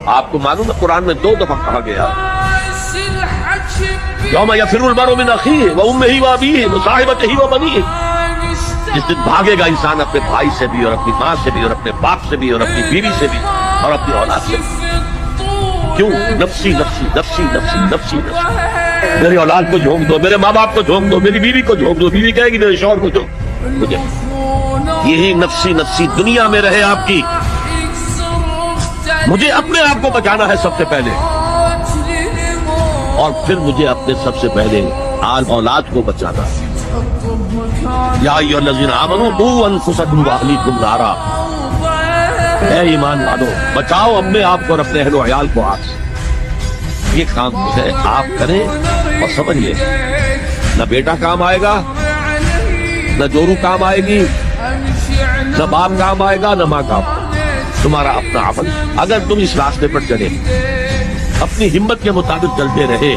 آپ کو معلوم ہے قرآن میں 2 دفعہ کہا گیا یوم یفر المرء من اخیہ وامہ وابیہ وصاحبتہ وبنیہ، جس دن بھاگے گا انسان اپنے بھائی سے بھی اور اپنی ماں سے بھی اور اپنے باپ سے بھی اور اپنی بیوی سے بھی اور اپنی اولاد سے بھی۔ کیوں؟ نفسی نفسی نفسی نفسی نفسی نفسی، میری اولاد کو جھونک دو، میرے ماں باپ کو جھونک دو، میری بیوی کو جھونک دو، بیوی کہے گی میرے شوہر کو جھونک مجھے۔ یہی نفسی نفسی دنیا میں رہے آپ کی، مجھے اپنے آپ کو بچانا ہے سب سے پہلے، اور پھر مجھے اپنے سب سے پہلے آل اولاد کو بچانا ہے۔ یا ایھا الذین آمنوا قوا انفسکم واہلیکم نارا، اے ایمان والو بچاؤ اپنے آپ کو اور اپنے اہل و عیال کو آگ سے۔ یہ کام ہے آپ کریں اور سمجھ لیں، نہ بیٹا کام آئے گا، نہ جورو کام آئے گی، نہ باپ کام آئے گا، نہ ماں کام آئے گا، تمہارا اپنا عمل۔ اگر تم اس راستے پر چلے، اپنی ہمت کے مطابق چلتے رہے